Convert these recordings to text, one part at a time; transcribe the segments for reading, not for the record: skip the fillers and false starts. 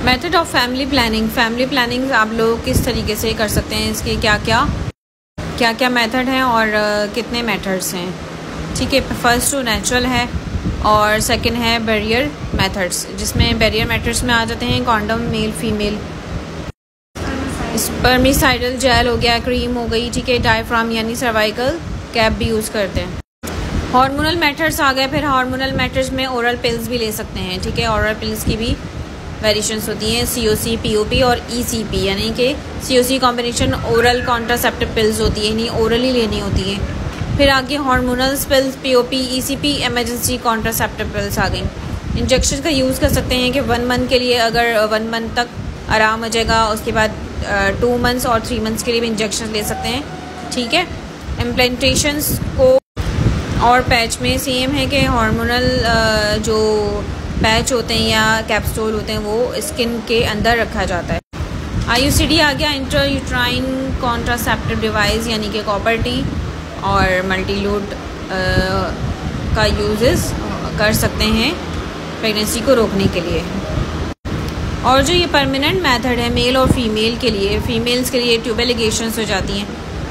Method of family planning. Family planning आप लोग किस तरीके से कर सकते हैं, इसके क्या क्या मेथड हैं और कितने मेथड्स हैं। ठीक है, फर्स्ट तो नेचुरल है और सेकंड है बैरियर मेथड्स, जिसमें बैरियर मेथड्स में आ जाते हैं condom male female, spermicidal gel हो गया, क्रीम हो गई, ठीक है, डायफ्राम यानी सर्वाइकल कैप भी यूज़ करते हैं। हार्मोनल मेथड्स आ गए। फिर हार्मोनल मेथड्स में ओरल पिल्स भी ले सकते हैं। ठीक है, ओरल पिल्स की भी वेरिएशंस होती हैं, COC, POP और ECP, यानी कि COC combination oral contraceptive pills होती है, यानी ओरली लेनी होती है। फिर आगे hormonal pills, POP, ECP, emergency contraceptive pills आ गई। इंजेक्शन का यूज़ कर सकते हैं कि 1 मंथ के लिए, अगर 1 मंथ तक आराम हो जाएगा, उसके बाद 2 मंथ्स और 3 मंथ्स के लिए भी इंजेक्शन ले सकते हैं। ठीक है, इम्प्लांटेशंस को और पैच में सेम है कि हार्मोनल जो पैच होते हैं या कैप्सूल होते हैं वो स्किन के अंदर रखा जाता है। IUCD आ गया, इंट्रायूट्राइन कॉन्ट्रासेप्टिव डिवाइस, यानी कि कॉपर टी और मल्टीलोड का यूजेस कर सकते हैं प्रेगनेंसी को रोकने के लिए। और जो ये परमानेंट मेथड है मेल और फीमेल के लिए, फीमेल्स के लिए ट्यूब लिगेशंस हो जाती हैं,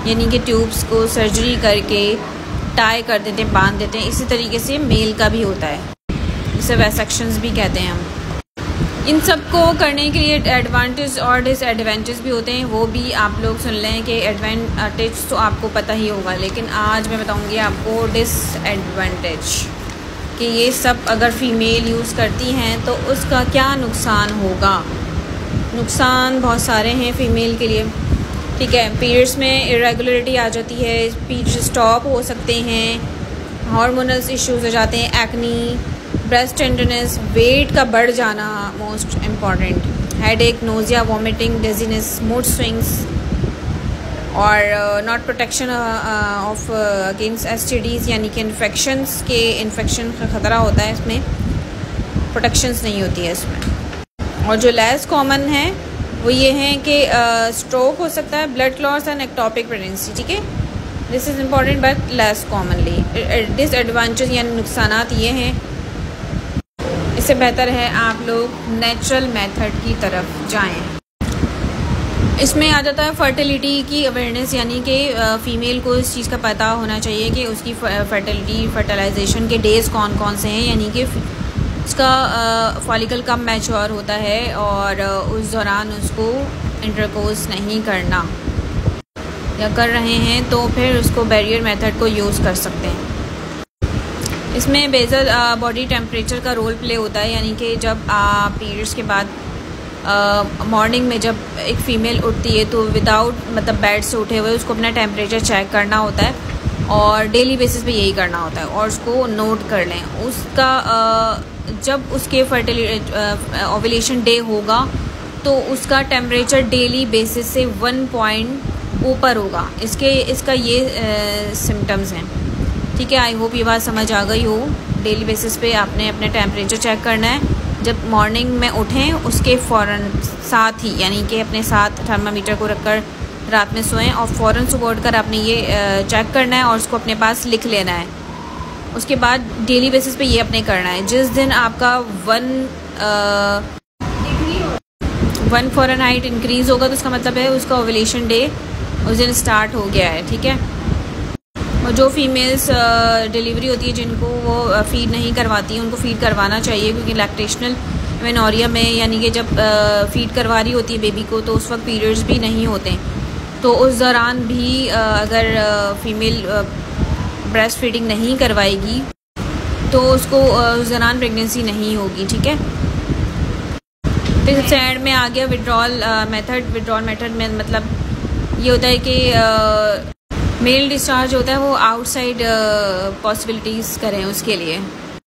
यानी कि ट्यूब्स को सर्जरी करके टाई कर देते हैं, बांध देते हैं। इसी तरीके से मेल का भी होता है, जिसे वैसेक्शंस भी कहते हैं हम। इन सब को करने के लिए एडवांटेज और डिसएडवांटेज भी होते हैं, वो भी आप लोग सुन लें कि एडवांटेज तो आपको पता ही होगा, लेकिन आज मैं बताऊंगी आपको डिसएडवांटेज कि ये सब अगर फीमेल यूज़ करती हैं तो उसका क्या नुकसान होगा। नुकसान बहुत सारे हैं फ़ीमेल के लिए। ठीक है, पीरियड्स में इरेगुलरिटी आ जाती है, पीरियड स्टॉप हो सकते हैं, हार्मोनल इश्यूज हो जाते हैं, एक्नी, ब्रेस्ट टेंडरनेस, वेट का बढ़ जाना most important, headache, nausea, vomiting, dizziness, mood swings, और not protection of against STDs, यानी कि इन्फेक्शन का ख़तरा होता है, इसमें प्रोटेक्शंस नहीं होती है इसमें। और जो लेस कॉमन है वो ये है कि स्ट्रोक हो सकता है, blood clots and ectopic pregnancy. ठीक है, this is important but less commonly. Disadvantage यानी नुकसानात ये हैं, इससे बेहतर है आप लोग नेचुरल मेथड की तरफ जाएं। इसमें आ जाता है फर्टिलिटी की अवेयरनेस, यानी कि फ़ीमेल को इस चीज़ का पता होना चाहिए कि उसकी फर्टिलाइजेशन के डेज़ कौन कौन से हैं, यानी कि उसका फॉलिकल कब मैच्योर होता है और उस दौरान उसको इंटरकोर्स नहीं करना, या कर रहे हैं तो फिर उसको बैरियर मेथड को यूज़ कर सकते हैं। इसमें बेसल बॉडी टेम्परेचर का रोल प्ले होता है, यानी कि जब पीरियड्स के बाद मॉर्निंग में जब एक फ़ीमेल उठती है तो विदाउट मतलब बेड से उठे हुए उसको अपना टेम्परेचर चेक करना होता है और डेली बेसिस पे यही करना होता है, और उसको नोट कर लें। उसका जब उसके ओव्यूलेशन डे होगा तो उसका टेम्परेचर डेली बेसिस से 1 पॉइंट ऊपर होगा। इसका ये सिम्टम्स हैं। ठीक है, आई होप ये बात समझ आ गई हो। डेली बेसिस पे आपने अपने टेम्परेचर चेक करना है। जब मॉर्निंग में उठें उसके फ़ौरन साथ ही, यानी कि अपने साथ थर्मामीटर को रखकर रात में सोएं और फ़ौरन सुबह उठकर आपने ये चेक करना है और उसको अपने पास लिख लेना है। उसके बाद डेली बेसिस पे ये अपने करना है। जिस दिन आपका 1 फ़ारेनहाइट इंक्रीज़ होगा तो उसका मतलब है उसका ओव्यूलेशन डे उस दिन स्टार्ट हो गया है। ठीक है, और जो फीमेल्स डिलीवरी होती है जिनको वो फ़ीड नहीं करवाती उनको फ़ीड करवाना चाहिए, क्योंकि लैक्टेशनल मेनोरिया में, यानी कि जब फ़ीड करवा रही होती है बेबी को तो उस वक्त पीरियड्स भी नहीं होते, तो उस दौरान भी अगर फ़ीमेल ब्रेस्ट फीडिंग नहीं करवाएगी तो उसको उस दौरान प्रेगनेंसी नहीं होगी। ठीक है, फिर सबसे एंड में आ गया विड्रॉल मेथड। विड्रॉल मेथड में मतलब ये होता है कि मेल डिस्चार्ज होता है वो आउटसाइड पॉसिबिलिटीज़ करें उसके लिए।